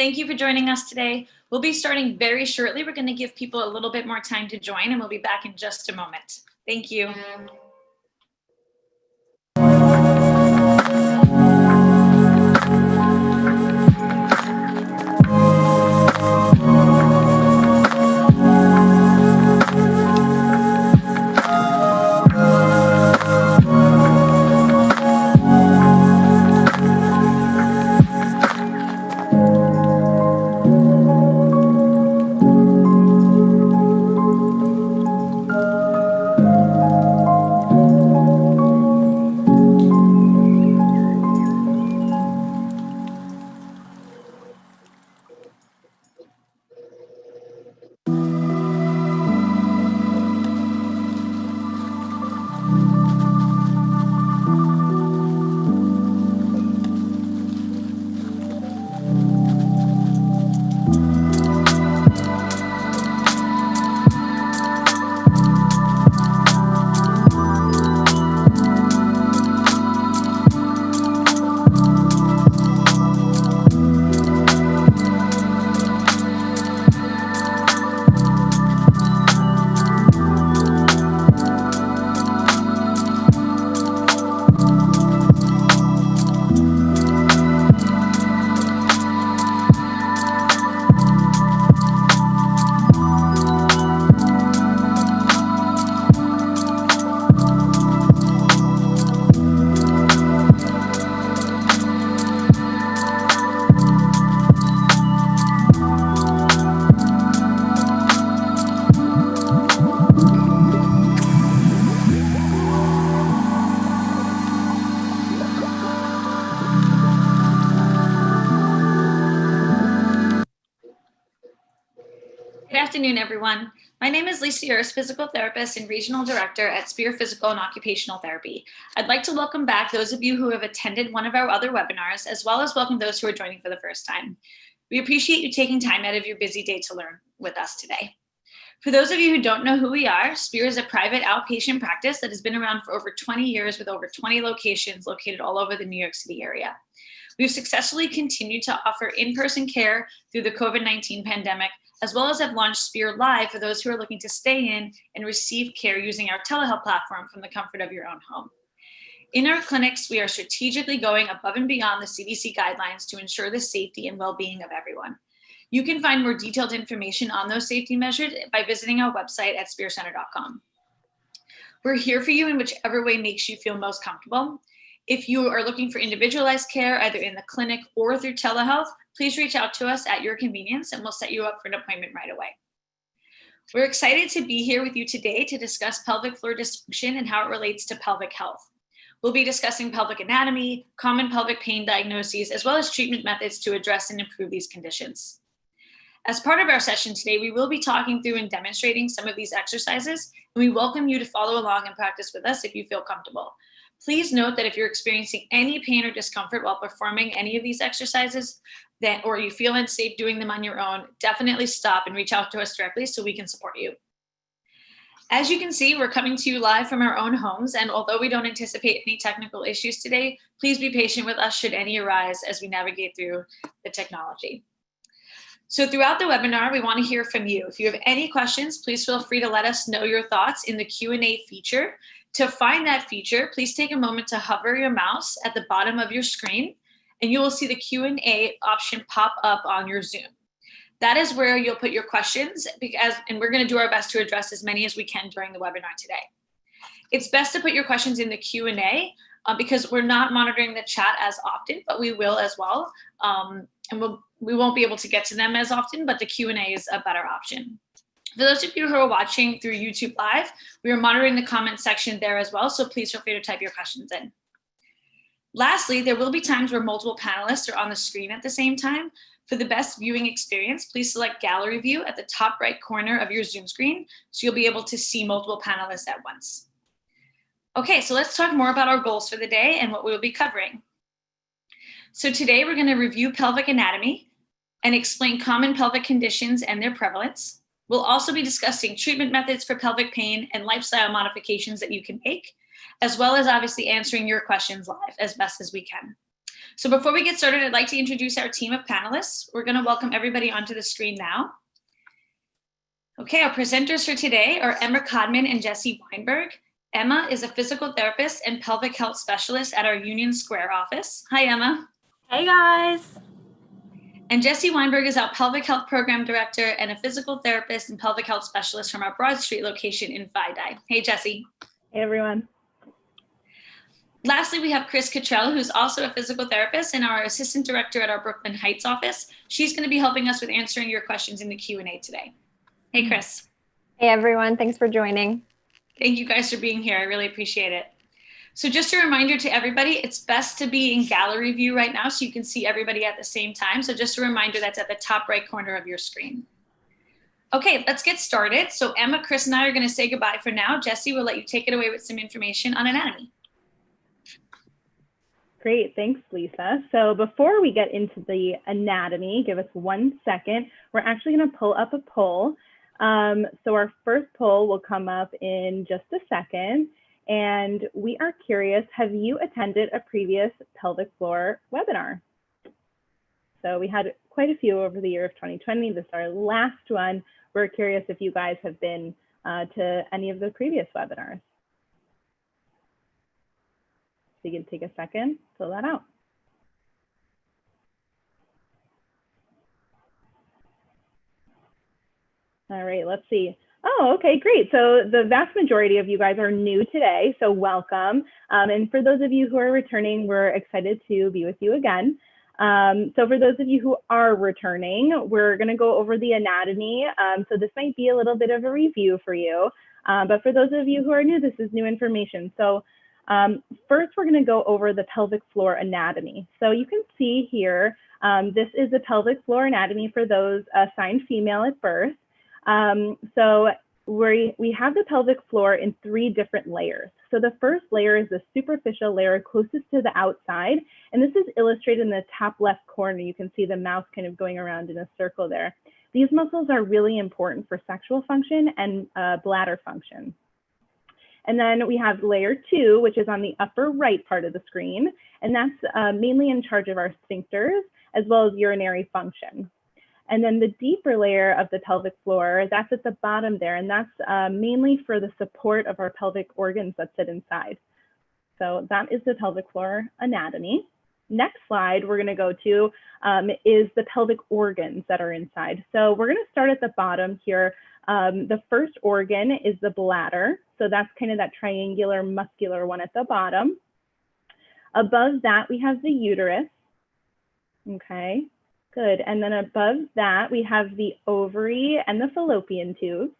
Thank you for joining us today. We'll be starting very shortly. We're going to give people a little bit more time to join, and we'll be back in just a moment. Thank you. Good afternoon, everyone. My name is Lisa Urs, Physical Therapist and Regional Director at Spear Physical and Occupational Therapy. I'd like to welcome back those of you who have attended one of our other webinars, as well as welcome those who are joining for the first time. We appreciate you taking time out of your busy day to learn with us today. For those of you who don't know who we are, Spear is a private outpatient practice that has been around for over 20 years with over 20 locations located all over the New York City area. We've successfully continued to offer in-person care through the COVID-19 pandemic, as well as have launched Spear Live for those who are looking to stay in and receive care using our telehealth platform from the comfort of your own home. In our clinics, we are strategically going above and beyond the CDC guidelines to ensure the safety and well-being of everyone. You can find more detailed information on those safety measures by visiting our website at spearcenter.com. We're here for you in whichever way makes you feel most comfortable. If you are looking for individualized care, either in the clinic or through telehealth, please reach out to us at your convenience and we'll set you up for an appointment right away. We're excited to be here with you today to discuss pelvic floor dysfunction and how it relates to pelvic health. We'll be discussing pelvic anatomy, common pelvic pain diagnoses, as well as treatment methods to address and improve these conditions. As part of our session today, we will be talking through and demonstrating some of these exercises, and we welcome you to follow along and practice with us if you feel comfortable. Please note that if you're experiencing any pain or discomfort while performing any of these exercises, or you feel unsafe doing them on your own, definitely stop and reach out to us directly so we can support you. As you can see, we're coming to you live from our own homes, and although we don't anticipate any technical issues today, please be patient with us should any arise as we navigate through the technology. So throughout the webinar, we want to hear from you. If you have any questions, please feel free to let us know your thoughts in the Q&A feature. To find that feature, please take a moment to hover your mouse at the bottom of your screen, and you will see the Q&A option pop up on your Zoom. That is where you'll put your questions, and we're going to do our best to address as many as we can during the webinar today. It's best to put your questions in the Q&A because we're not monitoring the chat as often, but we will as well. And we won't be able to get to them as often, but the Q&A is a better option. For those of you who are watching through YouTube Live, we are monitoring the comment section there as well, so please feel free to type your questions in. Lastly, there will be times where multiple panelists are on the screen at the same time. For the best viewing experience, please select Gallery View at the top right corner of your Zoom screen, so you'll be able to see multiple panelists at once. Okay, so let's talk more about our goals for the day and what we will be covering. So today we're going to review pelvic anatomy and explain common pelvic conditions and their prevalence. We'll also be discussing treatment methods for pelvic pain and lifestyle modifications that you can make, as well as obviously answering your questions live as best as we can. So before we get started, I'd like to introduce our team of panelists. We're going to welcome everybody onto the screen now. Okay, our presenters for today are Emma Codman and Jessie Weinberg. Emma is a physical therapist and pelvic health specialist at our Union Square office. Hi, Emma. Hey, guys. And Jessie Weinberg is our pelvic health program director and a physical therapist and pelvic health specialist from our Broad Street location in Vidai. Hey, Jessie. Hey, everyone. Lastly, we have Chris Cottrell, who's also a physical therapist and our assistant director at our Brooklyn Heights office. She's going to be helping us with answering your questions in the Q&A today. Hey, Chris. Hey, everyone. Thanks for joining. Thank you guys for being here. I really appreciate it. So just a reminder to everybody, it's best to be in gallery view right now so you can see everybody at the same time. So just a reminder, that's at the top right corner of your screen. Okay, let's get started. So Emma, Chris, and I are going to say goodbye for now. Jessie will let you take it away with some information on anatomy. Great, thanks, Lisa. So before we get into the anatomy, give us 1 second. We're actually going to pull up a poll. So our first poll will come up in just a second. And we are curious, have you attended a previous pelvic floor webinar? So we had quite a few over the year of 2020. This is our last one. We're curious if you guys have been to any of the previous webinars. So you can take a second, fill that out. All right, let's see. Oh, okay, great. So the vast majority of you guys are new today, so welcome. And for those of you who are returning, we're excited to be with you again. So for those of you who are returning, we're gonna go over the anatomy. So this might be a little bit of a review for you, but for those of you who are new, this is new information. So first, we're gonna go over the pelvic floor anatomy. So you can see here, this is the pelvic floor anatomy for those assigned female at birth. So we have the pelvic floor in 3 different layers. So the first layer is the superficial layer closest to the outside. And this is illustrated in the top left corner. You can see the mouse kind of going around in a circle there. These muscles are really important for sexual function and bladder function. And then we have layer 2, which is on the upper right part of the screen. And that's mainly in charge of our sphincters as well as urinary function. And then the deeper layer of the pelvic floor, that's at the bottom there, and that's mainly for the support of our pelvic organs that sit inside. So that is the pelvic floor anatomy. Next slide we're gonna go to is the pelvic organs that are inside. So we're gonna start at the bottom here. The first organ is the bladder. So that's kind of that triangular muscular one at the bottom. Above that, we have the uterus, okay. Good, and then above that, we have the ovary and the fallopian tubes.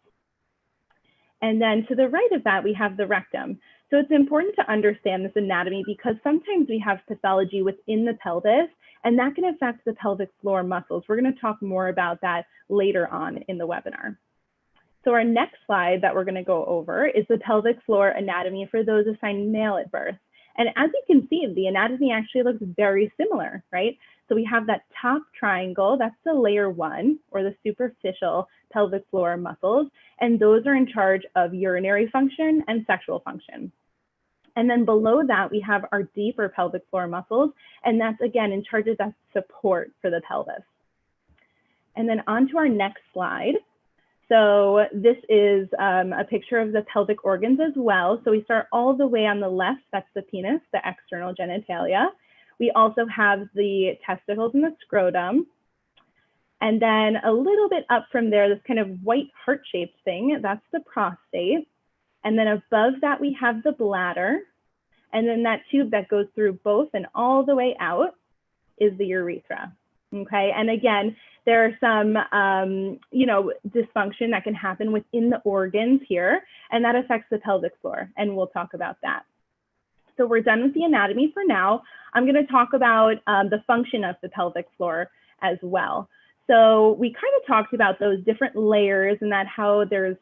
And then to the right of that, we have the rectum. So it's important to understand this anatomy because sometimes we have pathology within the pelvis and that can affect the pelvic floor muscles. We're gonna talk more about that later on in the webinar. So our next slide that we're gonna go over is the pelvic floor anatomy for those assigned male at birth. And as you can see, the anatomy actually looks very similar, right? So we have that top triangle, that's the layer 1 or the superficial pelvic floor muscles. And those are in charge of urinary function and sexual function. And then below that, we have our deeper pelvic floor muscles. And that's again in charge of that support for the pelvis. And then on to our next slide. So this is a picture of the pelvic organs as well. So we start all the way on the left, that's the penis, the external genitalia. We also have the testicles and the scrotum. And then a little bit up from there, this kind of white heart-shaped thing, that's the prostate. And then above that, we have the bladder. And then that tube that goes through both and all the way out is the urethra, okay? And again, there are some, dysfunction that can happen within the organs here, and that affects the pelvic floor, and we'll talk about that. So we're done with the anatomy for now. I'm going to talk about the function of the pelvic floor as well. So we kind of talked about those different layers and that how there's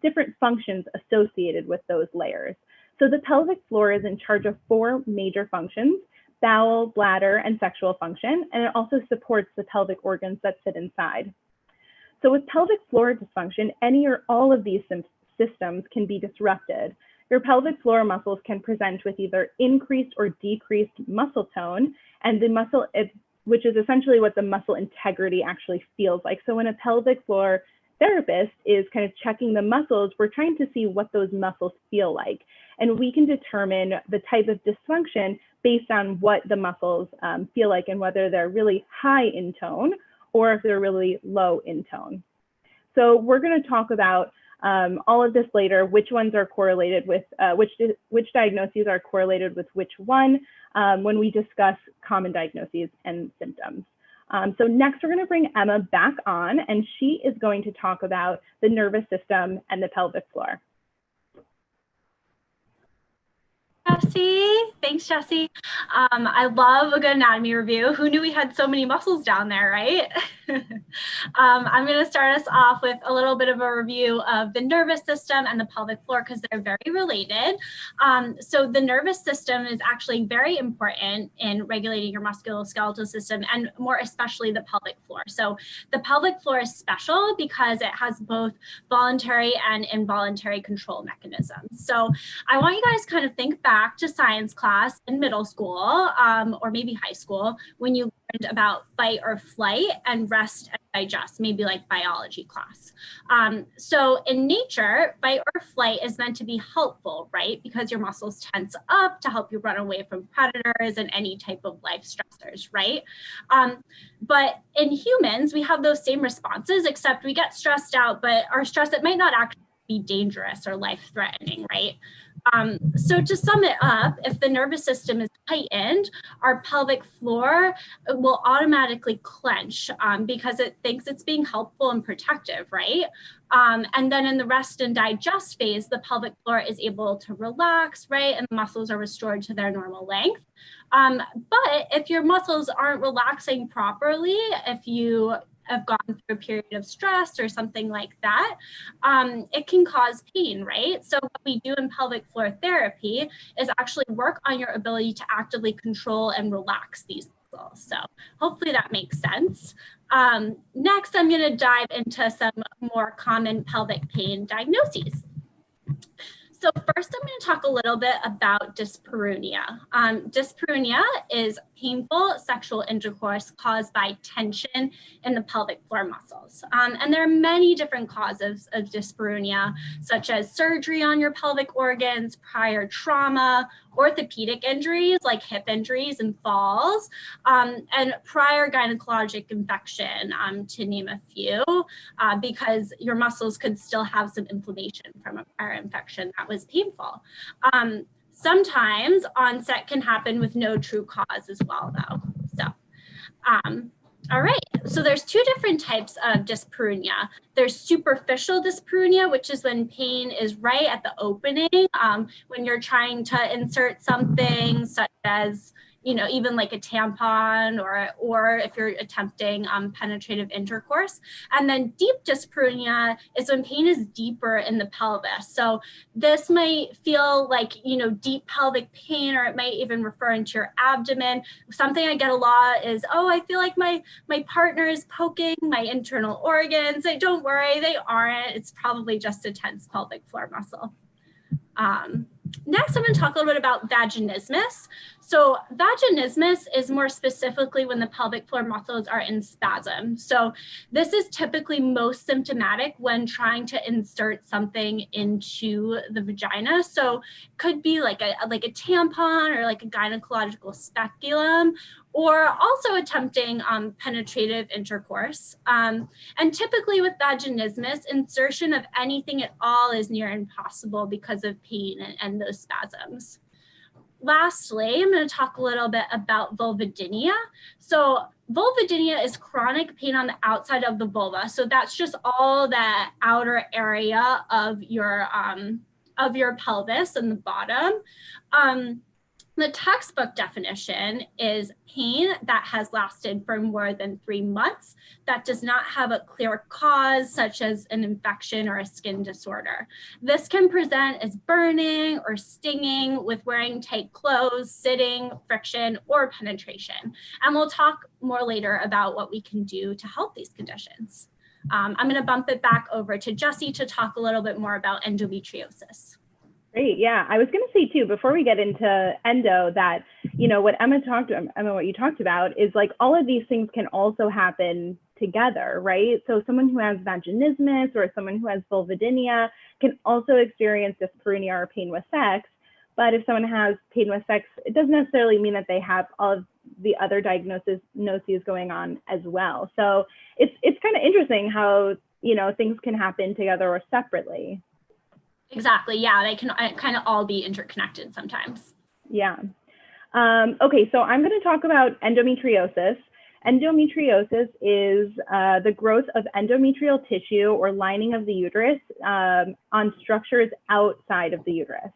different functions associated with those layers. So the pelvic floor is in charge of 4 major functions: bowel, bladder, and sexual function, and it also supports the pelvic organs that sit inside. So with pelvic floor dysfunction, any or all of these systems can be disrupted. your pelvic floor muscles can present with either increased or decreased muscle tone, and the muscle, which is essentially what the muscle integrity actually feels like. So when a pelvic floor therapist is kind of checking the muscles, we're trying to see what those muscles feel like. And we can determine the type of dysfunction based on what the muscles feel like and whether they're really high in tone or if they're really low in tone. So we're going to talk about all of this later, which ones are correlated with, which diagnoses are correlated with which one when we discuss common diagnoses and symptoms. So next we're going to bring Emma back on, and she is going to talk about the nervous system and the pelvic floor. Jessie. Thanks, Jessie. I love a good anatomy review. Who knew we had so many muscles down there, right? I'm going to start us off with a little bit of a review of the nervous system and the pelvic floor because they're very related. So the nervous system is actually very important in regulating your musculoskeletal system and more especially the pelvic floor. So the pelvic floor is special because it has both voluntary and involuntary control mechanisms. So I want you guys kind of think back to science class in middle school or maybe high school when you learned about fight or flight and rest and digest, maybe like biology class. So in nature, fight or flight is meant to be helpful, right? Because your muscles tense up to help you run away from predators and any type of life stressors, right? But in humans, we have those same responses, except we get stressed out, but our stress, it might not actually be dangerous or life-threatening, right? So to sum it up, if the nervous system is heightened, our pelvic floor will automatically clench because it thinks it's being helpful and protective, right? And then in the rest and digest phase, the pelvic floor is able to relax, right? And the muscles are restored to their normal length. But if your muscles aren't relaxing properly, if you have gone through a period of stress or something like that, it can cause pain, right? So what we do in pelvic floor therapy is actually work on your ability to actively control and relax these muscles. So hopefully that makes sense. Next, I'm going to dive into some more common pelvic pain diagnoses. So first, I'm going to talk a little bit about dyspareunia. Dyspareunia is painful sexual intercourse caused by tension in the pelvic floor muscles. And there are many different causes of dyspareunia, such as surgery on your pelvic organs, prior trauma, orthopedic injuries like hip injuries and falls, and prior gynecologic infection, to name a few, because your muscles could still have some inflammation from a prior infection that was painful. Sometimes onset can happen with no true cause as well, though. So, all right, so there's two different types of dyspareunia. There's superficial dyspareunia, which is when pain is right at the opening, when you're trying to insert something such as, you know, even like a tampon or if you're attempting penetrative intercourse. And then deep dyspareunia is when pain is deeper in the pelvis. So this might feel like, you know, deep pelvic pain, or it might even refer into your abdomen. Something I get a lot is, oh, I feel like my partner is poking my internal organs. Don't worry, they aren't. It's probably just a tense pelvic floor muscle. Next, I'm going to talk a little bit about vaginismus. So vaginismus is more specifically when the pelvic floor muscles are in spasm. So this is typically most symptomatic when trying to insert something into the vagina. So could be like a tampon or like a gynecological speculum, or also attempting penetrative intercourse. And typically with vaginismus, insertion of anything at all is near impossible because of pain and those spasms. Lastly, I'm going to talk a little bit about vulvodynia. So vulvodynia is chronic pain on the outside of the vulva. So that's just all that outer area of your pelvis and the bottom. The textbook definition is pain that has lasted for more than 3 months that does not have a clear cause, such as an infection or a skin disorder. This can present as burning or stinging with wearing tight clothes, sitting, friction, or penetration. And we'll talk more later about what we can do to help these conditions. I'm going to bump it back over to Jessie to talk a little bit more about endometriosis. Great. Yeah, I was going to say too, before we get into endo, that, what what you talked about is like all of these things can also happen together, right? So someone who has vaginismus or someone who has vulvodynia can also experience dyspareunia or pain with sex. But if someone has pain with sex, it doesn't necessarily mean that they have all of the other diagnoses going on as well. So it's kind of interesting how, things can happen together or separately. Exactly. Yeah, they can kind of all be interconnected sometimes. Yeah. Okay, so I'm going to talk about endometriosis. Endometriosis is the growth of endometrial tissue or lining of the uterus on structures outside of the uterus.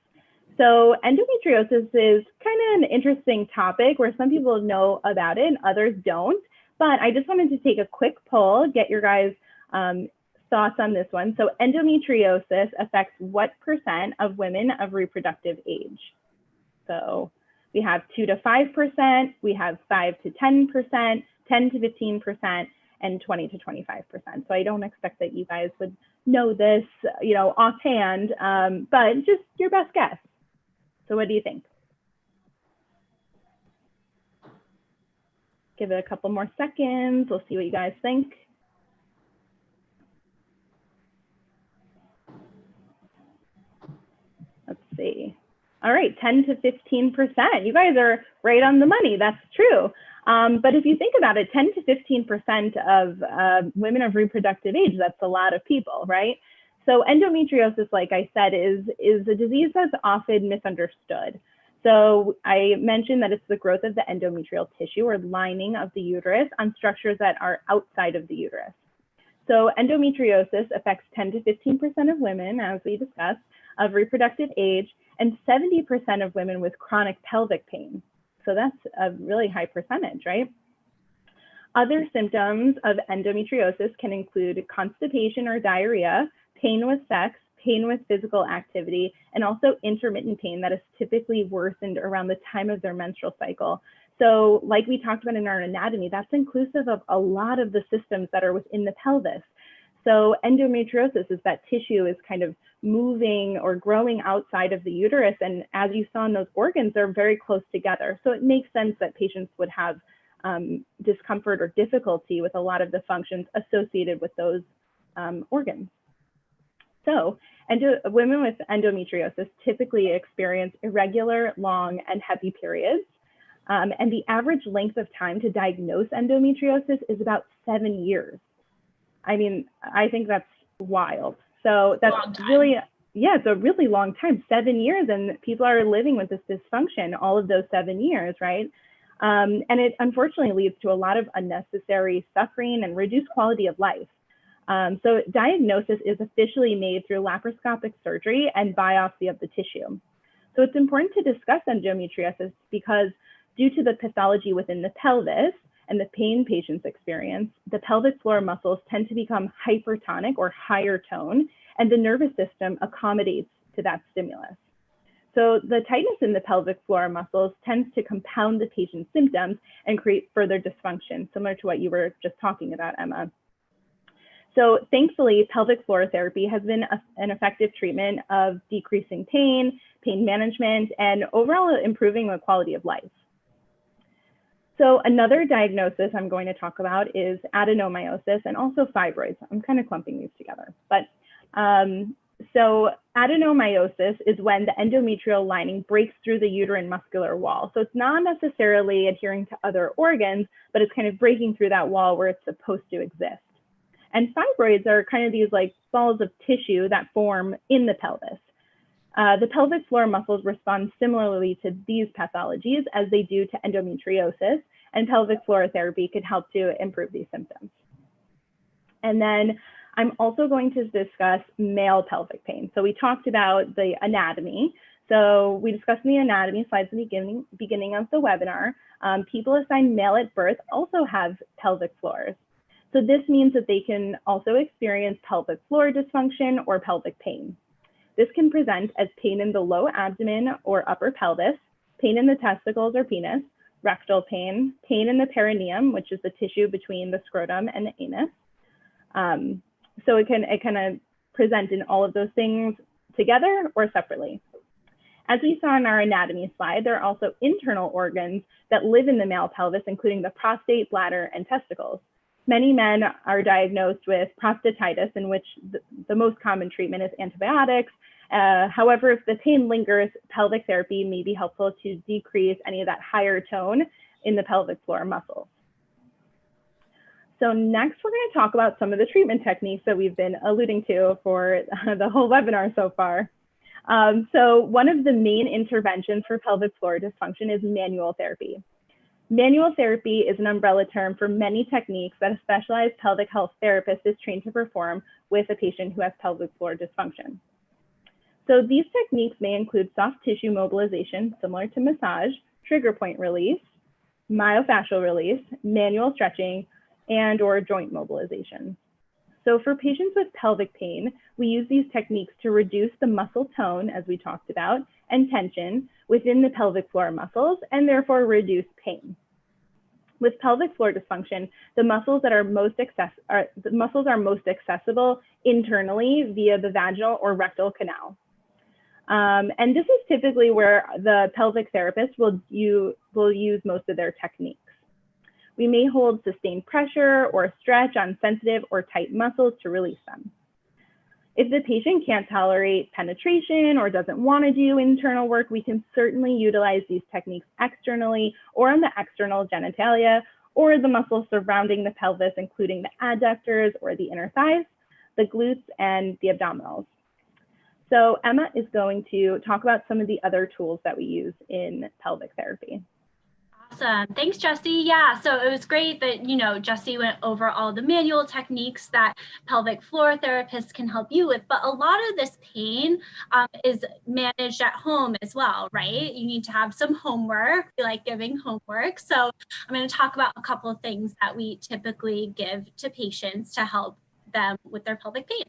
So endometriosis is kind of an interesting topic where some people know about it and others don't. But I just wanted to take a quick poll, get your guys' thoughts on this one. So endometriosis affects what % of women of reproductive age? So we have 2 to 5%, we have 5 to 10%, 10 to 15%, and 20 to 25%. So I don't expect that you guys would know this, offhand, but just your best guess. So what do you think? Give it a couple more seconds. We'll see what you guys think. Let's see. All right, 10 to 15%. You guys are right on the money. That's true. But if you think about it, 10 to 15% of women of reproductive age, that's a lot of people, right? So endometriosis, like I said, is a disease that's often misunderstood. So I mentioned that it's the growth of the endometrial tissue or lining of the uterus on structures that are outside of the uterus. So endometriosis affects 10 to 15% of women, as we discussed, of reproductive age, and 70% of women with chronic pelvic pain. So that's a really high percentage, right? Other symptoms of endometriosis can include constipation or diarrhea, pain with sex, pain with physical activity, and also intermittent pain that is typically worsened around the time of their menstrual cycle. So like we talked about in our anatomy, that's inclusive of a lot of the systems that are within the pelvis. So endometriosis is that tissue is kind of moving or growing outside of the uterus. And as you saw in those organs, they're very close together. So it makes sense that patients would have discomfort or difficulty with a lot of the functions associated with those organs. So women with endometriosis typically experience irregular, long, and heavy periods. And the average length of time to diagnose endometriosis is about 7 years. I mean, I think that's wild. So that's really, it's a really long time, 7 years, and people are living with this dysfunction all of those 7 years, right? And it unfortunately leads to a lot of unnecessary suffering and reduced quality of life. So diagnosis is officially made through laparoscopic surgery and biopsy of the tissue. So it's important to discuss endometriosis because due to the pathology within the pelvis and the pain patients experience, the pelvic floor muscles tend to become hypertonic or higher tone, and the nervous system accommodates to that stimulus. So the tightness in the pelvic floor muscles tends to compound the patient's symptoms and create further dysfunction, similar to what you were just talking about, Emma. So thankfully, pelvic floor therapy has been an effective treatment of decreasing pain, pain management, and overall improving the quality of life. So another diagnosis I'm going to talk about is adenomyosis and also fibroids. I'm kind of clumping these together. But so adenomyosis is when the endometrial lining breaks through the uterine muscular wall. So it's not necessarily adhering to other organs, but it's kind of breaking through that wall where it's supposed to exist. And fibroids are kind of these like balls of tissue that form in the pelvis. The pelvic floor muscles respond similarly to these pathologies as they do to endometriosis, and pelvic floor therapy could help to improve these symptoms. And then I'm also going to discuss male pelvic pain. So we talked about the anatomy. So we discussed the anatomy slides in the beginning of the webinar. People assigned male at birth also have pelvic floors. So this means that they can also experience pelvic floor dysfunction or pelvic pain. This can present as pain in the low abdomen or upper pelvis, pain in the testicles or penis, rectal pain, pain in the perineum, which is the tissue between the scrotum and the anus. So it can present in all of those things together or separately. As we saw in our anatomy slide, there are also internal organs that live in the male pelvis, including the prostate, bladder, and testicles. Many men are diagnosed with prostatitis, in which the most common treatment is antibiotics. However, if the pain lingers, pelvic therapy may be helpful to decrease any of that higher tone in the pelvic floor muscles. So next, we're going to talk about some of the treatment techniques that we've been alluding to for the whole webinar so far. So one of the main interventions for pelvic floor dysfunction is manual therapy. Manual therapy is an umbrella term for many techniques that a specialized pelvic health therapist is trained to perform with a patient who has pelvic floor dysfunction. So these techniques may include soft tissue mobilization, similar to massage, trigger point release, myofascial release, manual stretching, and/or joint mobilization. So for patients with pelvic pain, we use these techniques to reduce the muscle tone, as we talked about, and tension within the pelvic floor muscles, and therefore reduce pain. With pelvic floor dysfunction, the muscles are most accessible internally via the vaginal or rectal canal. And this is typically where the pelvic therapist will use most of their techniques. We may hold sustained pressure or stretch on sensitive or tight muscles to release them. If the patient can't tolerate penetration or doesn't want to do internal work, we can certainly utilize these techniques externally or on the external genitalia or the muscles surrounding the pelvis, including the adductors or the inner thighs, the glutes, and the abdominals. So Emma is going to talk about some of the other tools that we use in pelvic therapy. Awesome. Thanks, Jessie. Yeah, so it was great that, Jessie went over all the manual techniques that pelvic floor therapists can help you with, but a lot of this pain is managed at home as well, right? You need to have some homework. We like giving homework. So I'm going to talk about a couple of things that we typically give to patients to help them with their pelvic pain.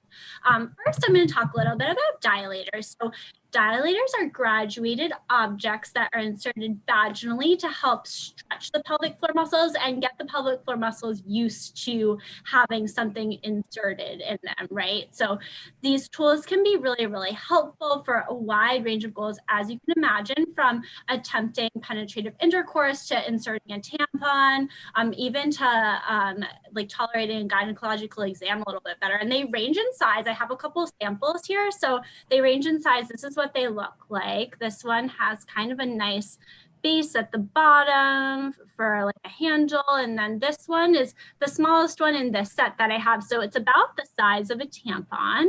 First, I'm going to talk a little bit about dilators. So dilators are graduated objects that are inserted vaginally to help stretch the pelvic floor muscles and get the pelvic floor muscles used to having something inserted in them, right? So these tools can be really, really helpful for a wide range of goals, as you can imagine, from attempting penetrative intercourse to inserting a tampon, even to like tolerating a gynecological exam a little bit better. And they range in size. I have a couple of samples here. So they range in size. This is what they look like. This one has kind of a nice base at the bottom for like a handle. And then this one is the smallest one in this set that I have. So it's about the size of a tampon.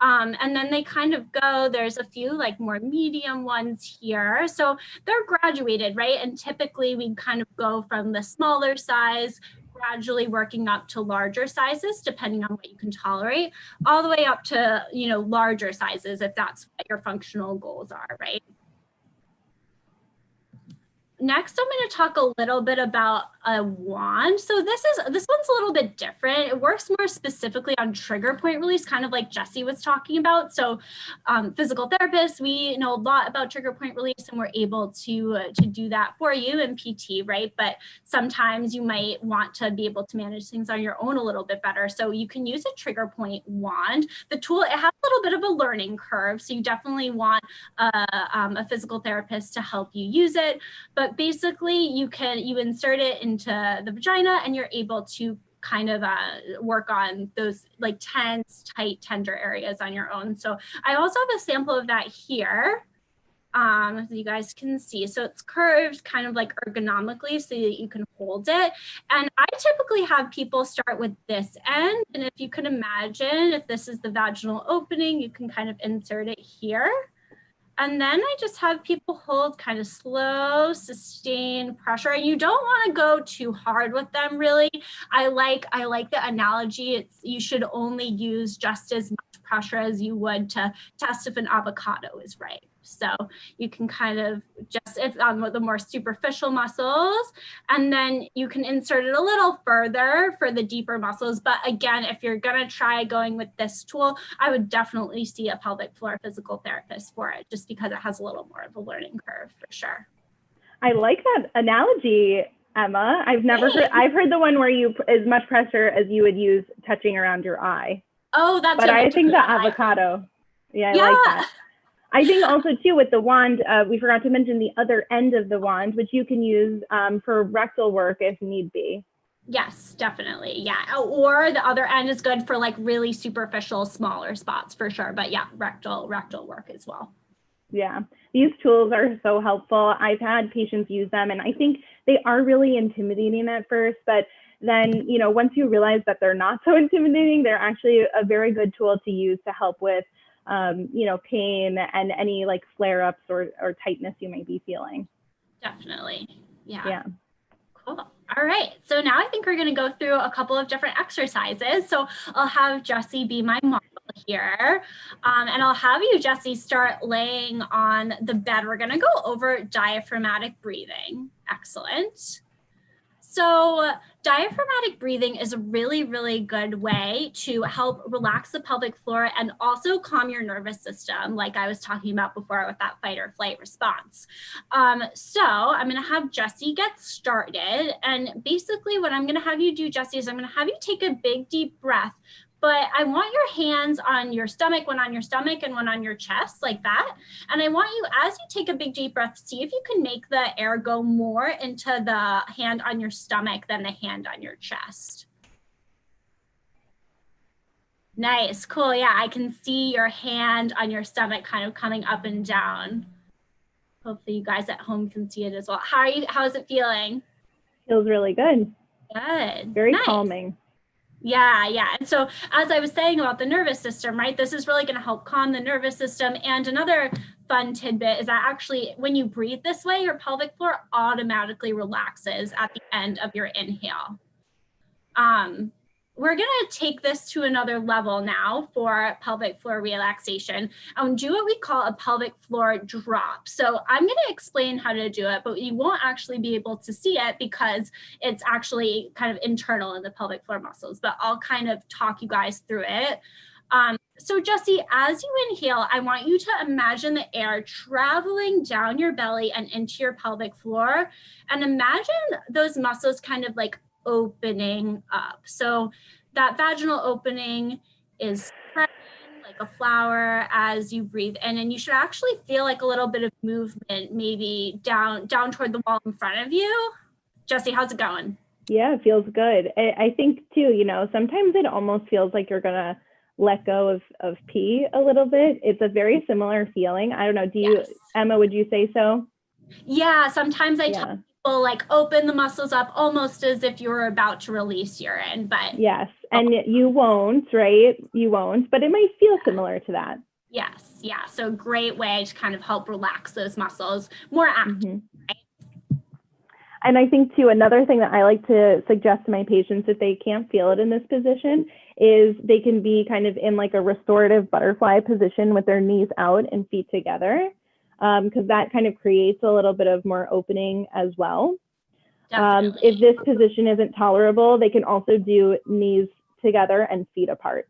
And then they kind of go, there's a few like more medium ones here. So they're graduated, right? And typically we kind of go from the smaller size, gradually working up to larger sizes, depending on what you can tolerate, all the way up to, larger sizes, if that's what your functional goals are, right? Next, I'm going to talk a little bit about a wand. So this one's a little bit different. It works more specifically on trigger point release, kind of like Jessie was talking about. So physical therapists, we know a lot about trigger point release, and we're able to do that for you in PT, right? But sometimes you might want to be able to manage things on your own a little bit better. So you can use a trigger point wand. The tool, it has a little bit of a learning curve. So you definitely want a physical therapist to help you use it. But basically you insert it into the vagina and you're able to kind of work on those like tense, tight, tender areas on your own. So I also have a sample of that here. So you guys can see. So it's curved kind of like ergonomically so that you can hold it. And I typically have people start with this end. And if you can imagine, if this is the vaginal opening, you can kind of insert it here. And then I just have people hold kind of slow, sustained pressure. And you don't want to go too hard with them, really. I like the analogy. You should only use just as much pressure as you would to test if an avocado is right. So you can kind of just, if on the more superficial muscles, and then you can insert it a little further for the deeper muscles. But again, if you're going to try going with this tool, I would definitely see a pelvic floor physical therapist for it, just because it has a little more of a learning curve for sure. I like that analogy, Emma. I've heard the one where you as much pressure as you would use touching around your eye. Oh, that's but I think the avocado. Yeah, I like that. I think also too with the wand, we forgot to mention the other end of the wand, which you can use for rectal work if need be. Yes, definitely. Yeah. Or the other end is good for like really superficial, smaller spots for sure. But yeah, rectal work as well. Yeah, these tools are so helpful. I've had patients use them, and I think they are really intimidating at first, but then, you know, once you realize that they're not so intimidating, they're actually a very good tool to use to help with, you know, pain and any like flare-ups or tightness you may be feeling. Definitely. Yeah. Yeah. Cool. All right. So now I think we're going to go through a couple of different exercises. So I'll have Jessie be my model here. And I'll have you, Jessie, start laying on the bed. We're going to go over diaphragmatic breathing. Excellent. So diaphragmatic breathing is a really, really good way to help relax the pelvic floor and also calm your nervous system, like I was talking about before with that fight or flight response. So I'm going to have Jessie get started. And basically what I'm going to have you do, Jessie, is I'm going to have you take a big, deep breath. But I want your hands on your stomach, one on your stomach and one on your chest, like that. And I want you, as you take a big deep breath, see if you can make the air go more into the hand on your stomach than the hand on your chest. Nice, cool. Yeah, I can see your hand on your stomach kind of coming up and down. Hopefully you guys at home can see it as well. How's it feeling? Feels really good. Good. Very nice. calming. Yeah. And so as I was saying about the nervous system, right, this is really going to help calm the nervous system. And another fun tidbit is that actually when you breathe this way, your pelvic floor automatically relaxes at the end of your inhale. We're going to take this to another level now for pelvic floor relaxation and do what we call a pelvic floor drop. So I'm going to explain how to do it, but you won't actually be able to see it because it's actually kind of internal in the pelvic floor muscles, but I'll kind of talk you guys through it. So Jessie, as you inhale, I want you to imagine the air traveling down your belly and into your pelvic floor, and imagine those muscles kind of like opening up. So that vaginal opening is spreading like a flower as you breathe in, and you should actually feel like a little bit of movement, maybe down toward the wall in front of you. Jessie, how's it going? Yeah, it feels good. I think too, you know, sometimes it almost feels like you're gonna let go of pee a little bit. It's a very similar feeling. I don't know. Do you, Yes. Emma, would you say so? Yeah, sometimes I tell people like open the muscles up almost as if you're about to release urine, but yes, and you won't, right? You won't, but it might feel similar to that. Yes, yeah. So great way to kind of help relax those muscles more active. Mm-hmm. Right? And I think too, another thing that I like to suggest to my patients if they can't feel it in this position is they can be kind of in like a restorative butterfly position with their knees out and feet together. Because that kind of creates a little bit of more opening as well. If this position isn't tolerable, they can also do knees together and feet apart.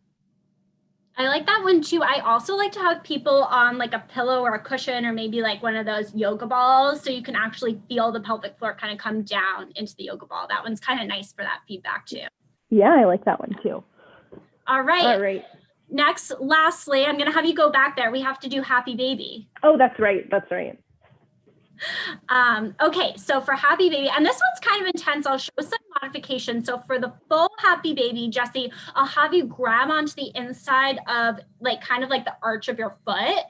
I like that one too. I also like to have people on like a pillow or a cushion or maybe like one of those yoga balls so you can actually feel the pelvic floor kind of come down into the yoga ball. That one's kind of nice for that feedback too. Yeah, I like that one too. All right. All right. Next, lastly, I'm going to have you go back there. We have to do happy baby. Oh, that's right. That's right. Okay, so for happy baby, and this one's kind of intense, I'll show some modifications. So for the full happy baby, Jessie, I'll have you grab onto the inside of like kind of like the arch of your foot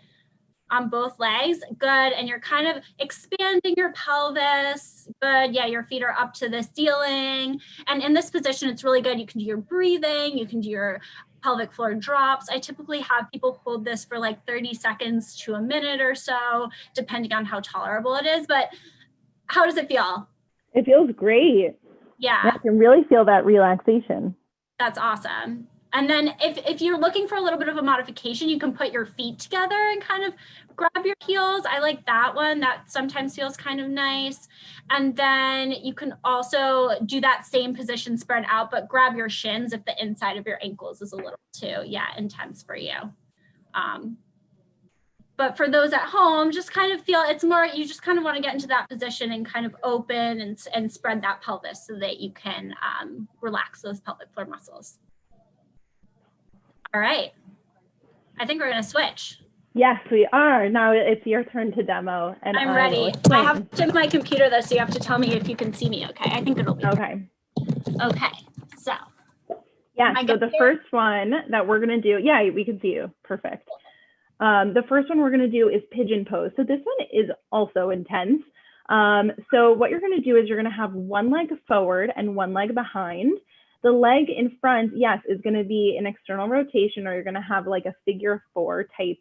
on both legs. Good. And you're kind of expanding your pelvis. Good. Yeah, your feet are up to the ceiling. And in this position, it's really good. You can do your breathing, you can do your pelvic floor drops. I typically have people hold this for like 30 seconds to a minute or so, depending on how tolerable it is. But how does it feel? It feels great. Yeah. I can really feel that relaxation. That's awesome. And then if you're looking for a little bit of a modification, you can put your feet together and kind of grab your heels. I like that one. That sometimes feels kind of nice. And then you can also do that same position spread out, but grab your shins if the inside of your ankles is a little too, intense for you. But for those at home, just kind of feel it's more, you just kind of want to get into that position and kind of open and spread that pelvis so that you can relax those pelvic floor muscles. All right. I think we're going to switch. Yes, we are. Now it's your turn to demo, and I'm I will ready. I explain. have to my computer though, so you have to tell me if you can see me, okay? I think it'll be Okay. okay. So Yeah, I so got the here. first one that we're going to do, yeah, we can see you. Perfect. The first one we're going to do is pigeon pose. So this one is also intense. So what you're going to do is you're going to have one leg forward and one leg behind. The leg in front, yes, is going to be an external rotation, or you're going to have like a figure 4 type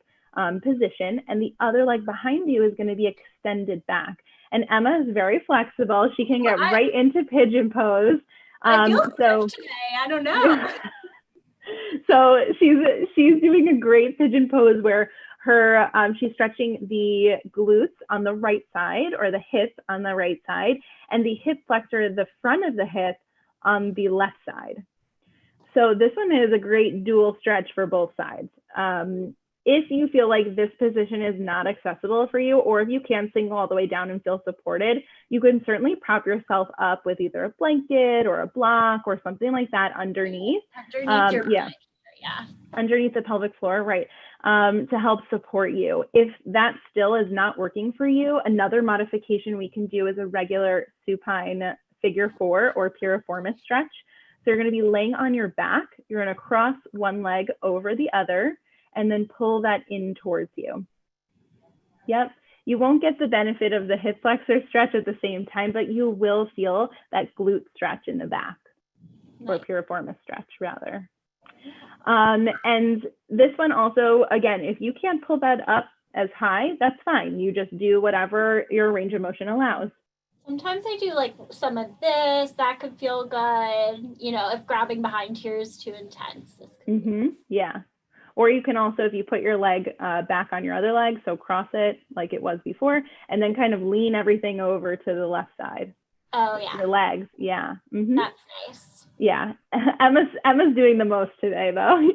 position. And the other leg behind you is going to be extended back. And Emma is very flexible. She can get right into pigeon pose. I feel So stiff today. I don't know. so she's doing a great pigeon pose where her she's stretching the glutes on the right side, or the hip on the right side, and the hip flexor, the front of the hip, on the left side. So this one is a great dual stretch for both sides. If you feel like this position is not accessible for you, or if you can single all the way down and feel supported, you can certainly prop yourself up with either a blanket or a block or something like that underneath. Underneath your yeah. Underneath the pelvic floor, right, to help support you. If that still is not working for you, another modification we can do is a regular supine figure 4 or piriformis stretch. So you're going to be laying on your back. You're going to cross one leg over the other and then pull that in towards you. Yep. You won't get the benefit of the hip flexor stretch at the same time, but you will feel that glute stretch in the back, or piriformis stretch rather. And this one also, again, if you can't pull that up as high, that's fine. You just do whatever your range of motion allows. Sometimes I do like some of this, that could feel good. You know, if grabbing behind here is too intense. Yeah. Or you can also, if you put your leg back on your other leg, so cross it like it was before, and then kind of lean everything over to the left side. Oh yeah. Your legs, yeah. That's nice. Yeah. Emma's doing the most today though.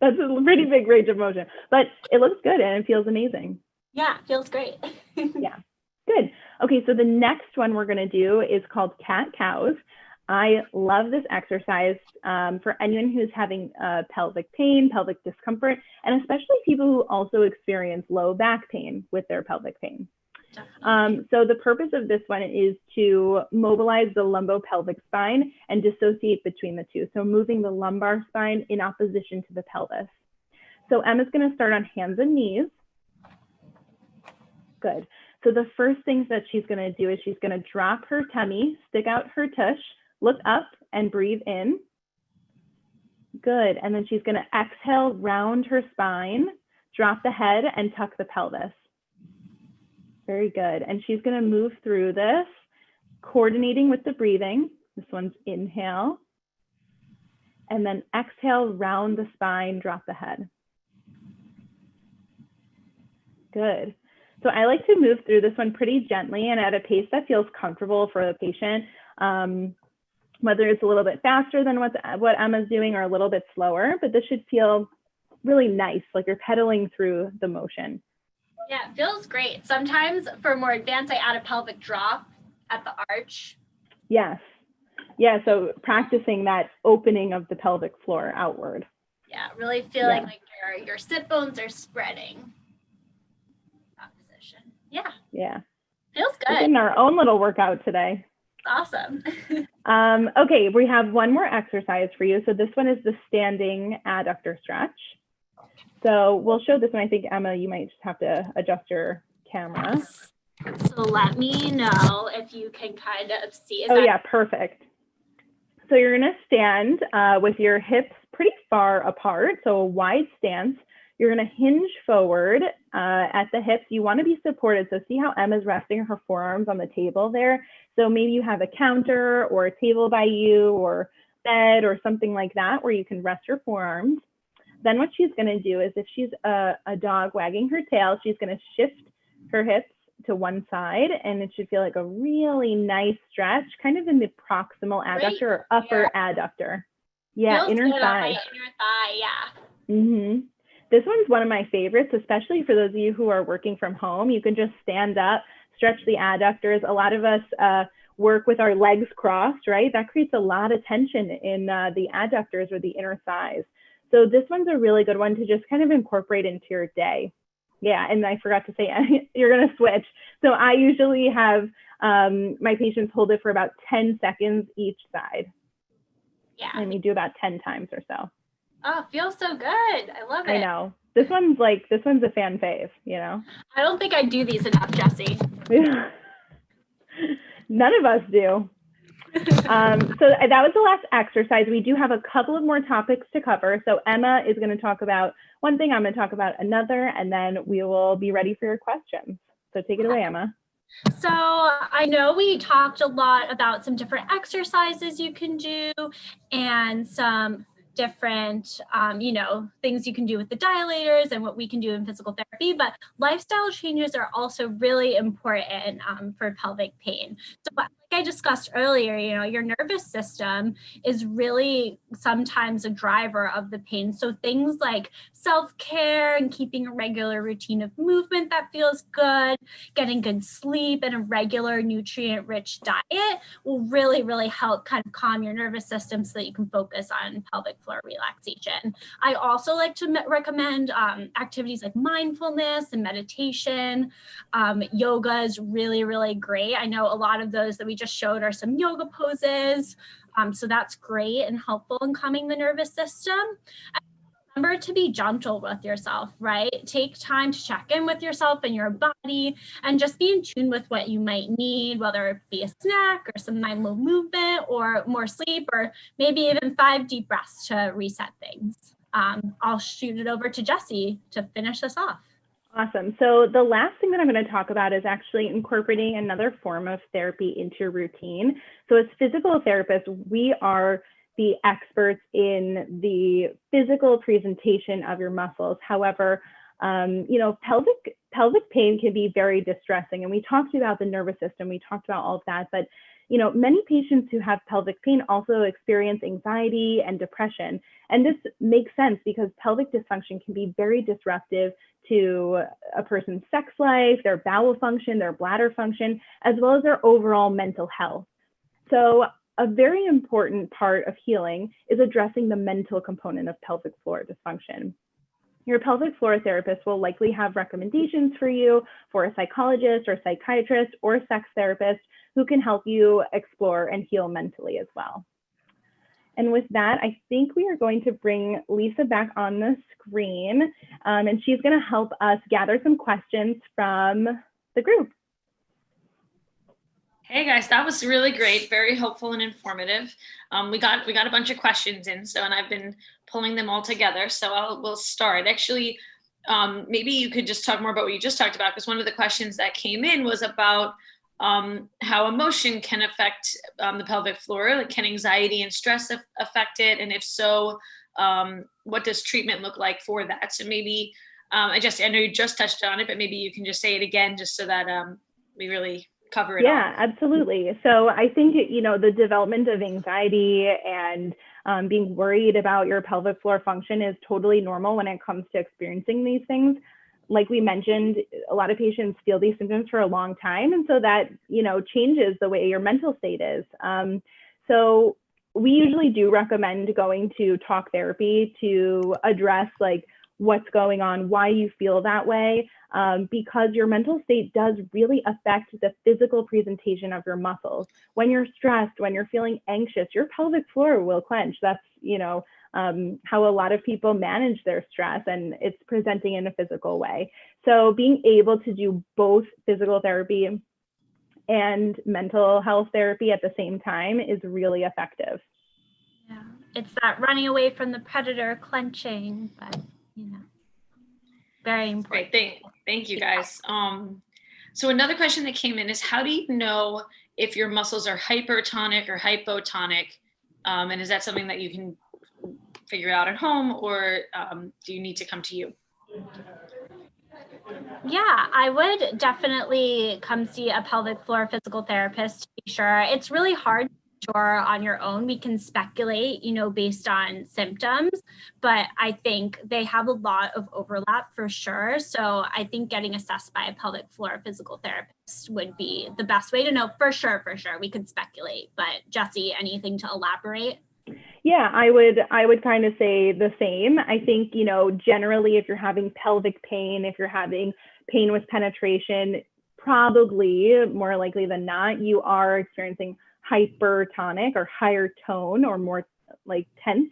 That's a pretty big range of motion, but it looks good and it feels amazing. Yeah, it feels great. Yeah, good. Okay, so the next one we're gonna do is called cat-cows. I love this exercise for anyone who's having pelvic pain, pelvic discomfort, and especially people who also experience low back pain with their pelvic pain. So the purpose of this one is to mobilize the lumbopelvic spine and dissociate between the two. So moving the lumbar spine in opposition to the pelvis. So Emma's going to start on hands and knees. Good. So the first things that she's going to do is she's going to drop her tummy, stick out her tush, look up and breathe in. Good. And then she's going to exhale, round her spine, drop the head and tuck the pelvis. Very good. And she's going to move through this, coordinating with the breathing. This one's inhale. And then exhale, round the spine, drop the head. Good. So I like to move through this one pretty gently and at a pace that feels comfortable for the patient, whether it's a little bit faster than what Emma's doing or a little bit slower, but this should feel really nice, like you're pedaling through the motion. Yeah, it feels great. Sometimes for more advanced, I add a pelvic drop at the arch. Yes. Yeah, so practicing that opening of the pelvic floor outward. Yeah, really feeling like your sit bones are spreading. That position. Yeah. Yeah. Feels good. We're getting our own little workout today. Awesome. Okay, we have one more exercise for you. So this one is the standing adductor stretch. So we'll show this one. I think, Emma, you might just have to adjust your camera. So let me know if you can kind of see. Yeah, perfect. So you're going to stand with your hips pretty far apart, so a wide stance. You're going to hinge forward at the hips. You want to be supported. So see how Emma's resting her forearms on the table there. So maybe you have a counter or a table by you or bed or something like that where you can rest your forearms. Then what she's going to do is, if she's a dog wagging her tail, she's going to shift her hips to one side, and it should feel like a really nice stretch, kind of in the proximal adductor or upper adductor. Yeah, feels inner good thigh. on my inner thigh, yeah. This one's one of my favorites, especially for those of you who are working from home. You can just stand up, stretch the adductors. A lot of us work with our legs crossed, right? That creates a lot of tension in the adductors or the inner thighs. So this one's a really good one to just kind of incorporate into your day. Yeah, and I forgot to say, you're going to switch. So I usually have my patients hold it for about 10 seconds each side. Yeah. And we do about 10 times or so. Oh, feels so good. I love it. I know. This one's a fan fave, you know? I don't think I do these enough, Jessie. None of us do. So that was the last exercise. We do have a couple of more topics to cover. So Emma is going to talk about one thing, I'm going to talk about another, and then we will be ready for your questions. So take it away, Emma. So I know we talked a lot about some different exercises you can do and some different, things you can do with the dilators and what we can do in physical therapy, but lifestyle changes are also really important for pelvic pain. So like I discussed earlier, your nervous system is really sometimes a driver of the pain. So things like self-care and keeping a regular routine of movement that feels good, getting good sleep and a regular nutrient-rich diet will really, really help kind of calm your nervous system so that you can focus on pelvic floor relaxation. I also like to recommend activities like mindfulness and meditation. Yoga is really, really great. I know a lot of those that we just showed are some yoga poses. So that's great and helpful in calming the nervous system. Remember to be gentle with yourself, right? Take time to check in with yourself and your body and just be in tune with what you might need, whether it be a snack or some mindful movement or more sleep, or maybe even 5 deep breaths to reset things. I'll shoot it over to Jessie to finish us off. Awesome. So the last thing that I'm going to talk about is actually incorporating another form of therapy into your routine. So as physical therapists, we are the experts in the physical presentation of your muscles. However, pelvic pain can be very distressing. And we talked about the nervous system, we talked about all of that, but many patients who have pelvic pain also experience anxiety and depression. And this makes sense because pelvic dysfunction can be very disruptive to a person's sex life, their bowel function, their bladder function, as well as their overall mental health. So a very important part of healing is addressing the mental component of pelvic floor dysfunction. Your pelvic floor therapist will likely have recommendations for you for a psychologist or psychiatrist or sex therapist who can help you explore and heal mentally as well. And with that, I think we are going to bring Lisa back on the screen, and she's going to help us gather some questions from the group. Hey guys, that was really great, very helpful and informative. We got a bunch of questions in, and I've been pulling them all together. So we'll start. Actually, maybe you could just talk more about what you just talked about, because one of the questions that came in was about how emotion can affect the pelvic floor. Like, can anxiety and stress affect it? And if so, what does treatment look like for that? So maybe, I know you just touched on it, but maybe you can just say it again, just so that we really cover it all. Yeah, absolutely. So I think, the development of anxiety and being worried about your pelvic floor function is totally normal when it comes to experiencing these things. Like we mentioned, a lot of patients feel these symptoms for a long time. And so that, changes the way your mental state is. So we usually do recommend going to talk therapy to address what's going on, why you feel that way, because your mental state does really affect the physical presentation of your muscles. When you're stressed, when you're feeling anxious, your pelvic floor will clench. That's, how a lot of people manage their stress, and it's presenting in a physical way. So being able to do both physical therapy and mental health therapy at the same time is really effective. Yeah, it's that running away from the predator, clenching, but very important. Great. Thank you guys. So another question that came in is, how do you know if your muscles are hypertonic or hypotonic? And is that something that you can figure out at home, or do you need to come to you? Yeah, I would definitely come see a pelvic floor physical therapist to be sure. It's really hard to be sure on your own. We can speculate, based on symptoms, but I think they have a lot of overlap for sure. So I think getting assessed by a pelvic floor physical therapist would be the best way to know for sure. We could speculate, but Jessie, anything to elaborate? Yeah, I would kind of say the same. I think, you know, generally if you're having pelvic pain, if you're having pain with penetration, probably more likely than not, you are experiencing hypertonic or higher tone or more like tense.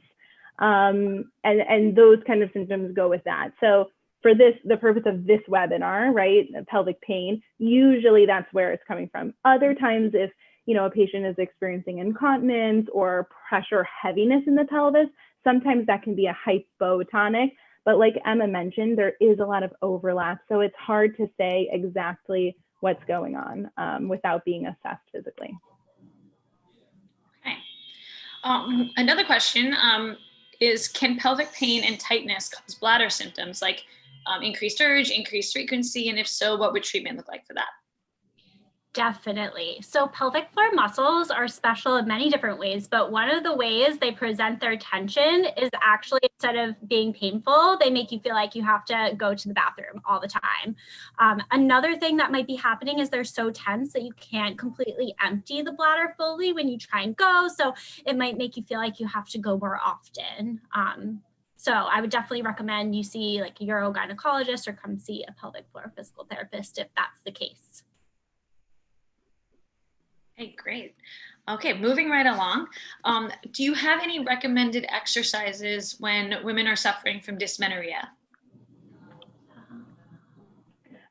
And those kind of symptoms go with that. So for this, the purpose of this webinar, right, pelvic pain, usually that's where it's coming from. Other times, if you know, a patient is experiencing incontinence or pressure heaviness in the pelvis, sometimes that can be a hypotonic. But like Emma mentioned, there is a lot of overlap. So it's hard to say exactly what's going on without being assessed physically. Okay. Another question is, can pelvic pain and tightness cause bladder symptoms like increased urge, increased frequency? And if so, what would treatment look like for that? Definitely. So pelvic floor muscles are special in many different ways, but one of the ways they present their tension is actually, instead of being painful, they make you feel like you have to go to the bathroom all the time. Another thing that might be happening is they're so tense that you can't completely empty the bladder fully when you try and go. So it might make you feel like you have to go more often. So I would definitely recommend you see like a urogynecologist or come see a pelvic floor physical therapist if that's the case. Okay, great. Okay, moving right along. Do you have any recommended exercises when women are suffering from dysmenorrhea?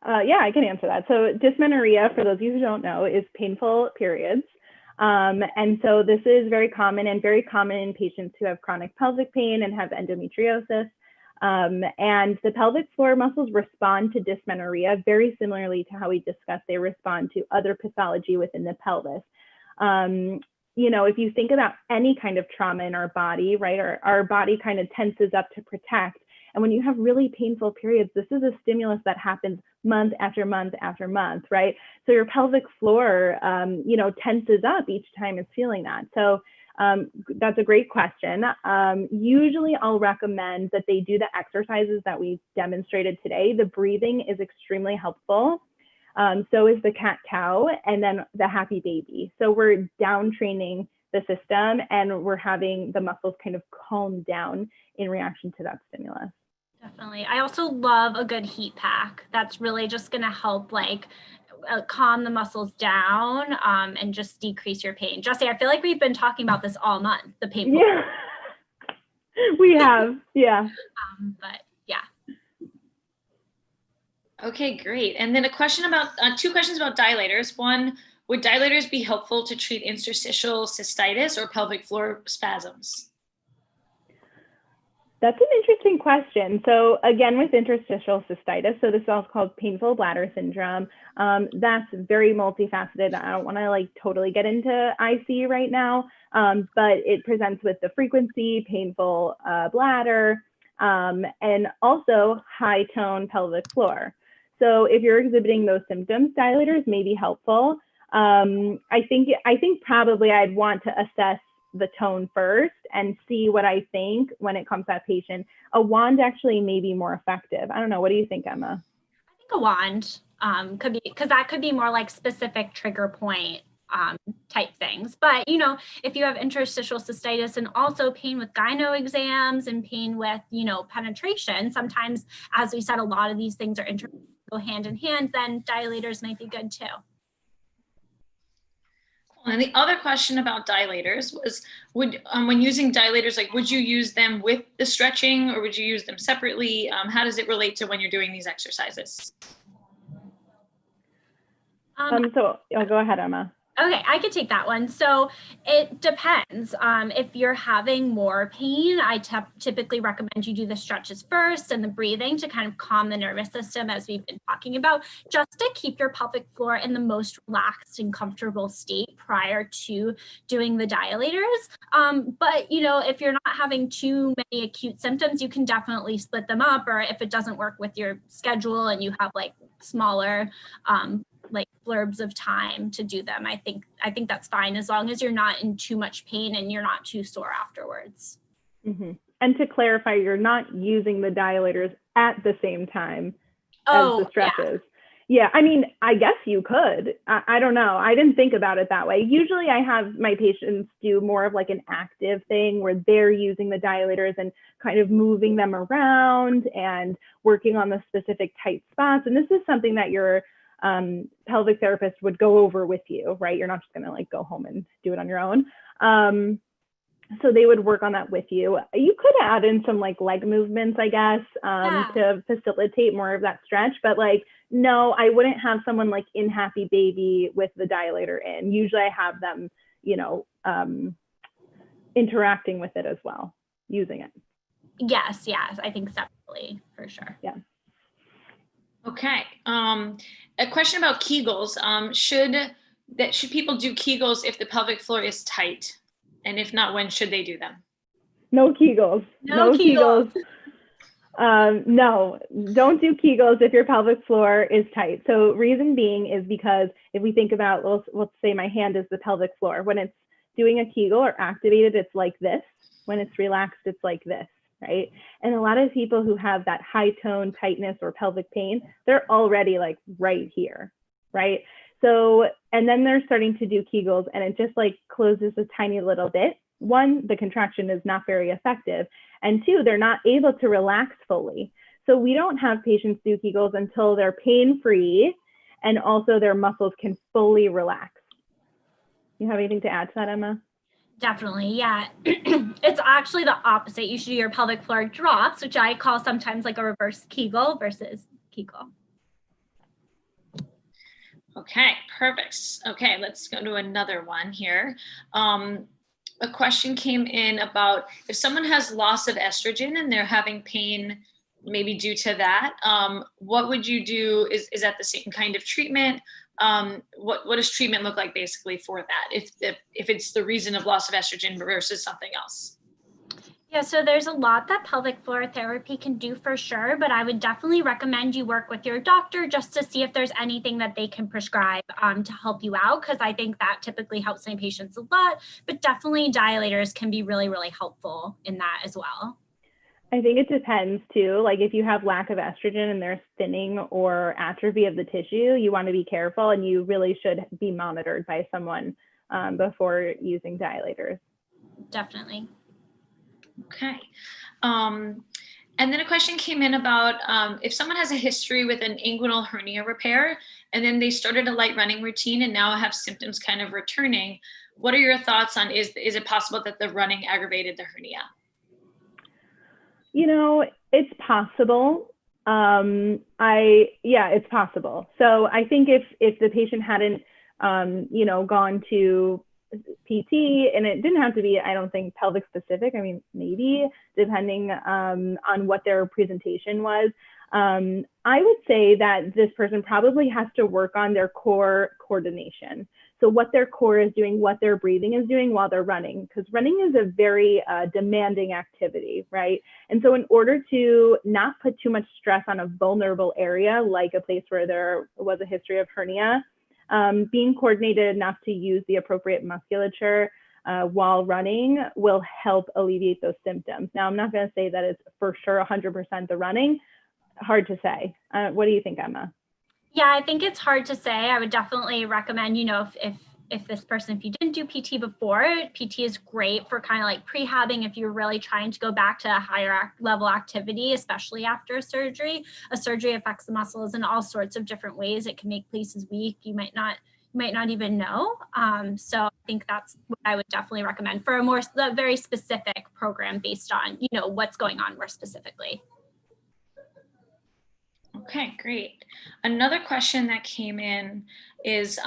Yeah, I can answer that. So dysmenorrhea, for those of you who don't know, is painful periods. And so this is very common in patients who have chronic pelvic pain and have endometriosis. And the pelvic floor muscles respond to dysmenorrhea very similarly to how we discussed they respond to other pathology within the pelvis. You know, if you think about any kind of trauma in our body, right, our body kind of tenses up to protect. And when you have really painful periods, this is a stimulus that happens month after month after month, right? So your pelvic floor, you know, tenses up each time it's feeling that. So that's a great question. Usually I'll recommend that they do the exercises that we demonstrated today. The breathing is extremely helpful. So is the cat-cow and then the happy baby. So we're down training the system and we're having the muscles kind of calm down in reaction to that stimulus. Definitely. I also love a good heat pack. That's really just going to help like calm the muscles down and just decrease your pain. Jessie, I feel like we've been talking about this all month, the pain. Yeah, we have, yeah. But yeah. Okay, great. And then a question about, two questions about dilators. One, would dilators be helpful to treat interstitial cystitis or pelvic floor spasms? That's an interesting question. So again, with interstitial cystitis, so this is also called painful bladder syndrome. That's very multifaceted. I don't want to like totally get into IC right now, but it presents with the frequency, painful bladder, and also high tone pelvic floor. So if you're exhibiting those symptoms, dilators may be helpful. I think probably I'd want to assess the tone first and see what I think when it comes to that patient. A wand actually may be more effective. I don't know. What do you think, Emma? I think a wand could be, because that could be more like specific trigger point type things. But, you know, if you have interstitial cystitis and also pain with gyno exams and pain with, you know, penetration, sometimes, as we said, a lot of these things are go hand in hand, then dilators might be good too. And the other question about dilators was, would when using dilators, like, would you use them with the stretching or would you use them separately? How does it relate to when you're doing these exercises? So I'll go ahead, Emma. Okay, I could take that one. So it depends. If you're having more pain, I typically recommend you do the stretches first and the breathing to kind of calm the nervous system, as we've been talking about, just to keep your pelvic floor in the most relaxed and comfortable state prior to doing the dilators. But, you know, if you're not having too many acute symptoms, you can definitely split them up, or if it doesn't work with your schedule and you have like smaller like blurbs of time to do them, I think that's fine, as long as you're not in too much pain and you're not too sore afterwards. Mm-hmm. And to clarify, you're not using the dilators at the same time as the stretches. Yeah, I mean, I guess you could. I don't know. I didn't think about it that way. Usually I have my patients do more of like an active thing where they're using the dilators and kind of moving them around and working on the specific tight spots. And this is something that your pelvic therapist would go over with you, right? You're not just going to like go home and do it on your own. So they would work on that with you. You could add in some like leg movements, I guess, to facilitate more of that stretch. But like, no, I wouldn't have someone like in Happy Baby with the dilator in. Usually I have them, you know, interacting with it as well, using it. Yes, I think separately for sure. Yeah. Okay. A question about Kegels. Should people do Kegels if the pelvic floor is tight? And if not, when should they do them? No Kegels. No Kegels. No, don't do Kegels if your pelvic floor is tight. So reason being is because if we think about, let's say my hand is the pelvic floor. When it's doing a Kegel or activated, it's like this. When it's relaxed, it's like this, right? And a lot of people who have that high tone tightness or pelvic pain, they're already like right here, right? So, and then they're starting to do Kegels and it just like closes a tiny little bit. One, the contraction is not very effective. And two, they're not able to relax fully. So we don't have patients do Kegels until they're pain-free and also their muscles can fully relax. You have anything to add to that, Emma? Definitely, yeah. It's actually the opposite. You should do your pelvic floor drops, which I call sometimes like a reverse Kegel versus Kegel. Okay, perfect. Okay, let's go to another one here. A question came in about if someone has loss of estrogen and they're having pain, maybe due to that, what would you do? Is that the same kind of treatment? What does treatment look like basically for that? If it's the reason of loss of estrogen versus something else? Yeah, so there's a lot that pelvic floor therapy can do for sure, but I would definitely recommend you work with your doctor just to see if there's anything that they can prescribe to help you out, because I think that typically helps my patients a lot, but definitely dilators can be really, really helpful in that as well. I think it depends too. Like if you have lack of estrogen and there's thinning or atrophy of the tissue, you want to be careful and you really should be monitored by someone before using dilators. Definitely. Okay. And then a question came in about if someone has a history with an inguinal hernia repair, and then they started a light running routine and now have symptoms kind of returning, what are your thoughts on, is it possible that the running aggravated the hernia? You know, it's possible. It's possible. So I think if the patient hadn't, gone to PT, and it didn't have to be, I don't think, pelvic specific. I mean, maybe depending on what their presentation was. I would say that this person probably has to work on their core coordination. So what their core is doing, what their breathing is doing while they're running, because running is a very demanding activity, right? And so in order to not put too much stress on a vulnerable area, like a place where there was a history of hernia, being coordinated enough to use the appropriate musculature while running will help alleviate those symptoms. Now, I'm not going to say that it's for sure 100% the running. Hard to say. What do you think, Emma? Yeah, I think it's hard to say. I would definitely recommend, if this person, if you didn't do PT before, PT is great for kind of like prehabbing if you're really trying to go back to a higher level activity, especially after a surgery. A surgery affects the muscles in all sorts of different ways. It can make places weak. You might not even know. So I think that's what I would definitely recommend for a very specific program based on, what's going on more specifically. Okay, great. Another question that came in is,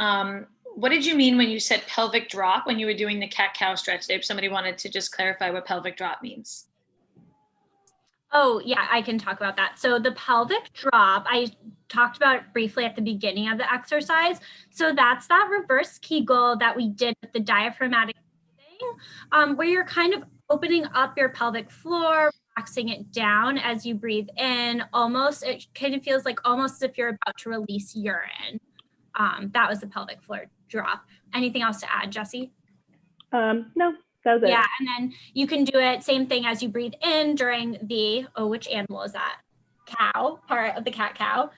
what did you mean when you said pelvic drop when you were doing the cat-cow stretch? If somebody wanted to just clarify what pelvic drop means. Oh, yeah, I can talk about that. So the pelvic drop, I talked about briefly at the beginning of the exercise. So that's that reverse Kegel that we did with the diaphragmatic breathing, where you're kind of opening up your pelvic floor, relaxing it down as you breathe in. Almost, it kind of feels like almost as if you're about to release urine. That was the pelvic floor drop. Anything else to add, Jessie? No, that was it. Yeah, and then you can do it, same thing as you breathe in during the, which animal is that? Cow, part of the cat-cow.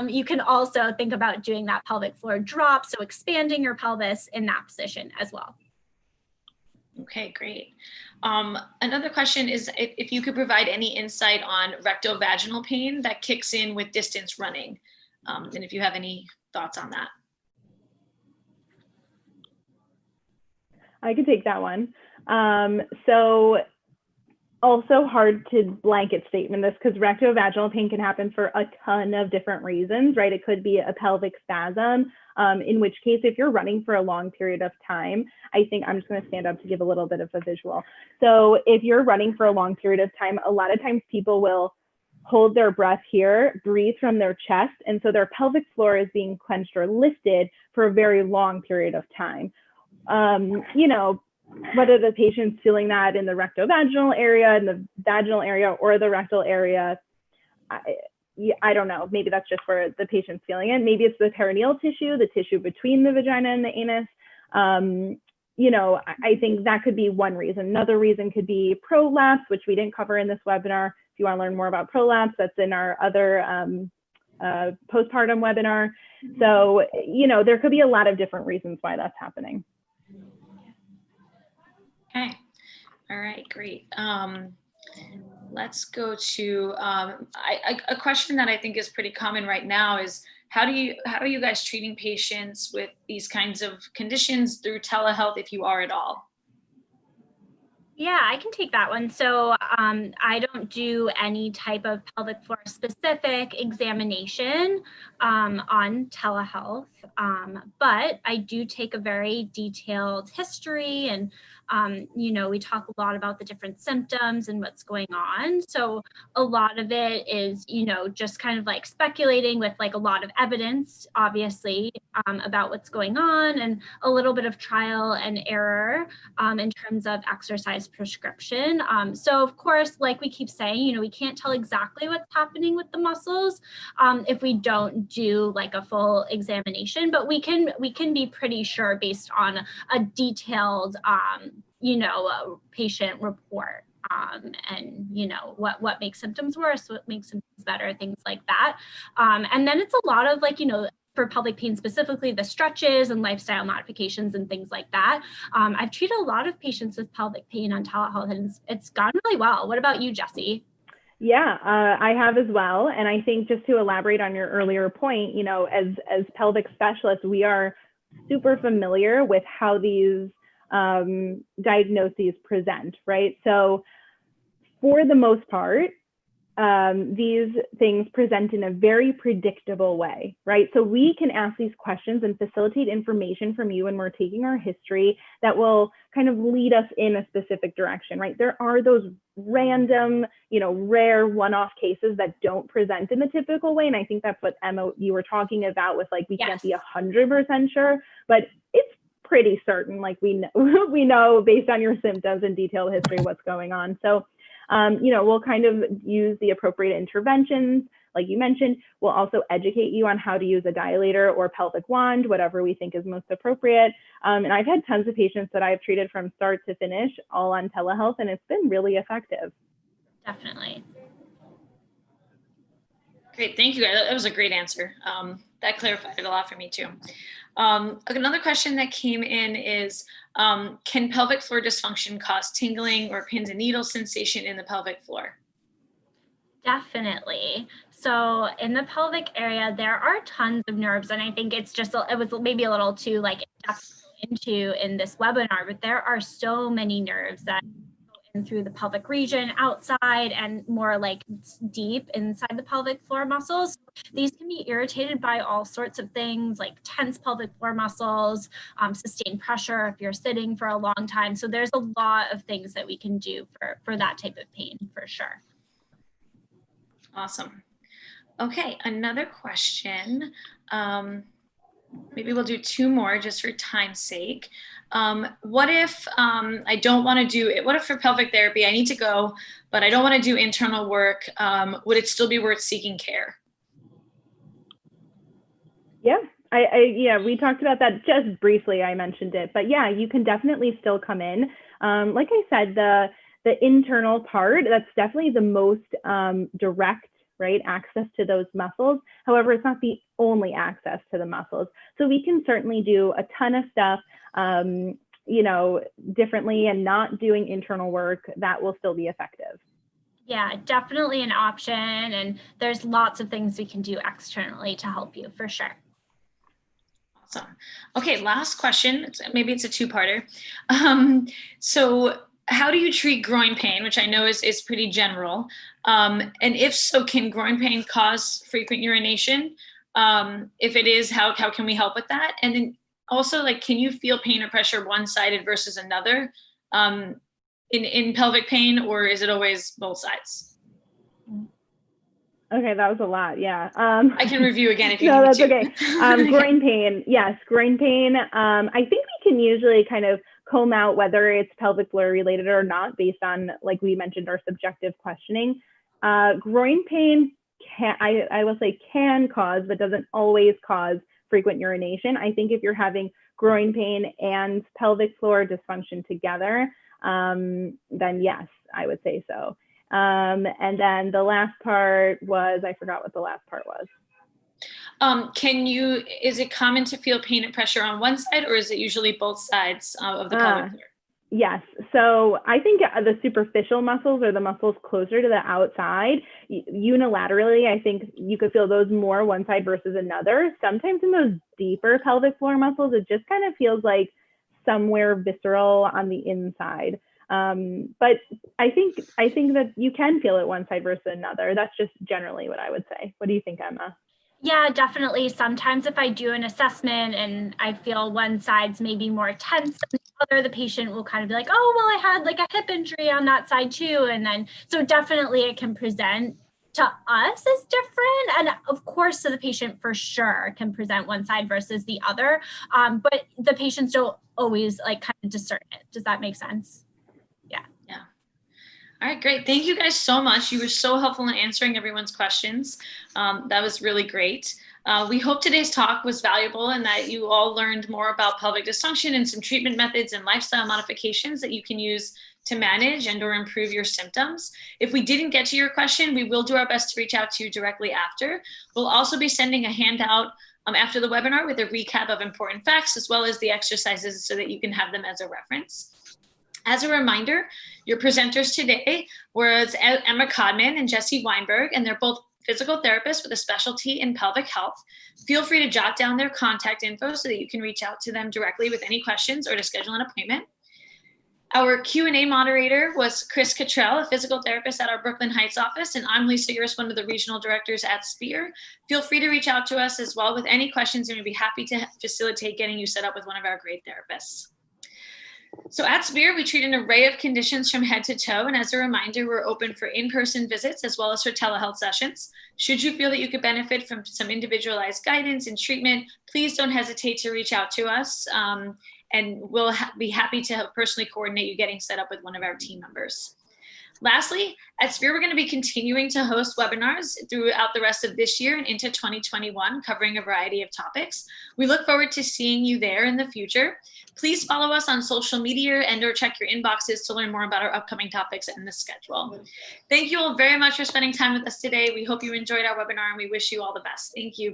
You can also think about doing that pelvic floor drop, so expanding your pelvis in that position as well. Okay, great. Another question is if you could provide any insight on rectovaginal pain that kicks in with distance running, and if you have any thoughts on that. I could take that one. So also hard to blanket statement this because rectovaginal pain can happen for a ton of different reasons, right? It could be a pelvic spasm, in which case, if you're running for a long period of time, I think I'm just going to stand up to give a little bit of a visual. So if you're running for a long period of time, a lot of times people will hold their breath here, breathe from their chest, and so their pelvic floor is being clenched or lifted for a very long period of time. You know, whether the patient's feeling that in the rectovaginal area, in the vaginal area, or the rectal area, I don't know. Maybe that's just where the patient's feeling it. Maybe it's the perineal tissue, the tissue between the vagina and the anus. You know, I think that could be one reason. Another reason could be prolapse, which we didn't cover in this webinar. If you want to learn more about prolapse, that's in our other postpartum webinar. So, you know, there could be a lot of different reasons why that's happening. Okay. All right, great. Let's go to a question that I think is pretty common right now is how are you guys treating patients with these kinds of conditions through telehealth, if you are at all? Yeah, I can take that one. So I don't do any type of pelvic floor specific examination on telehealth, but I do take a very detailed history and you know, we talk a lot about the different symptoms and what's going on. So a lot of it is, you know, just kind of like speculating with like a lot of evidence, obviously, about what's going on and a little bit of trial and error in terms of exercise prescription. So of course, like we keep saying, you know, we can't tell exactly what's happening with the muscles if we don't do like a full examination, but we can be pretty sure based on a detailed you know, patient report and you know what makes symptoms worse, what makes symptoms better, things like that. And then it's a lot of like, you know, for pelvic pain specifically, the stretches and lifestyle modifications and things like that. I've treated a lot of patients with pelvic pain on telehealth and it's gone really well. What about you, Jessie? Yeah, I have as well. And I think just to elaborate on your earlier point, you know, as pelvic specialists, we are super familiar with how these diagnoses present, right? So for the most part, these things present in a very predictable way, right? So we can ask these questions and facilitate information from you when we're taking our history that will kind of lead us in a specific direction, right? There are those random, you know, rare one-off cases that don't present in the typical way. And I think that's what Emma, you were talking about with like, we can't be 100% sure, but it's pretty certain, like we know based on your symptoms and detailed history what's going on. So, you know, we'll kind of use the appropriate interventions, like you mentioned. We'll also educate you on how to use a dilator or pelvic wand, whatever we think is most appropriate. And I've had tons of patients that I've treated from start to finish, all on telehealth, and it's been really effective. Definitely. Great, thank you. That was a great answer. That clarified it a lot for me too. Another question that came in is, can pelvic floor dysfunction cause tingling or pins and needles sensation in the pelvic floor? Definitely. So in the pelvic area, there are tons of nerves, and I think it's just, it was maybe a little too like into in this webinar, but there are so many nerves that through the pelvic region, outside, and more like deep inside the pelvic floor muscles. These can be irritated by all sorts of things like tense pelvic floor muscles, sustained pressure if you're sitting for a long time. So there's a lot of things that we can do for that type of pain for sure. Awesome. Okay, another question. Maybe we'll do two more just for time's sake. What if I don't want to do it? What if for pelvic therapy, I need to go, but I don't want to do internal work? Would it still be worth seeking care? Yeah, yeah, we talked about that just briefly. I mentioned it, but yeah, you can definitely still come in. Like I said, the internal part, that's definitely the most direct right? Access to those muscles. However, it's not the only access to the muscles. So we can certainly do a ton of stuff, differently, and not doing internal work that will still be effective. Yeah, definitely an option. And there's lots of things we can do externally to help you for sure. Awesome. Okay, last question. Maybe it's a two-parter. So how do you treat groin pain, which I know is pretty general? And if so, can groin pain cause frequent urination? If it is, how can we help with that? And then also, like, can you feel pain or pressure one-sided versus another in pelvic pain, or is it always both sides? Okay, that was a lot. Yeah. I can review again if you no, need that's to. Okay. Groin pain. Yes, groin pain. I think we can usually kind of comb out whether it's pelvic floor related or not based on, like we mentioned, our subjective questioning. Groin pain I will say can cause, but doesn't always cause frequent urination. I think if you're having groin pain and pelvic floor dysfunction together, then yes, I would say so. And then the last part was, I forgot what the last part was. Is it common to feel pain and pressure on one side, or is it usually both sides of the pelvic floor? Yes. So I think the superficial muscles, or the muscles closer to the outside, unilaterally, I think you could feel those more one side versus another. Sometimes in those deeper pelvic floor muscles, it just kind of feels like somewhere visceral on the inside. But I think that you can feel it one side versus another. That's just generally what I would say. What do you think, Emma? Yeah, definitely. Sometimes if I do an assessment and I feel one side's maybe more tense than the other, the patient will kind of be like, oh, well, I had like a hip injury on that side too. And then, so definitely it can present to us as different. And of course, to the patient for sure can present one side versus the other. But the patients don't always like kind of discern it. Does that make sense? Yeah. All right, great. Thank you guys so much. You were so helpful in answering everyone's questions. That was really great. We hope today's talk was valuable and that you all learned more about pelvic dysfunction and some treatment methods and lifestyle modifications that you can use to manage and or improve your symptoms. If we didn't get to your question, we will do our best to reach out to you directly after. We'll also be sending a handout after the webinar with a recap of important facts as well as the exercises so that you can have them as a reference. As a reminder, your presenters today was Emma Codman and Jessie Weinberg, and they're both physical therapists with a specialty in pelvic health. Feel free to jot down their contact info so that you can reach out to them directly with any questions or to schedule an appointment. Our Q&A moderator was Chris Cottrell, a physical therapist at our Brooklyn Heights office, and I'm Lisa Uris, one of the regional directors at SPEAR. Feel free to reach out to us as well with any questions, and we'd be happy to facilitate getting you set up with one of our great therapists. So at SPEAR, we treat an array of conditions from head to toe. And as a reminder, we're open for in-person visits as well as for telehealth sessions. Should you feel that you could benefit from some individualized guidance and treatment, please don't hesitate to reach out to us. And we'll be happy to personally coordinate you getting set up with one of our team members. Lastly, at SPEAR, we're going to be continuing to host webinars throughout the rest of this year and into 2021, covering a variety of topics. We look forward to seeing you there in the future. Please follow us on social media and or check your inboxes to learn more about our upcoming topics and the schedule. Thank you all very much for spending time with us today. We hope you enjoyed our webinar and we wish you all the best. Thank you.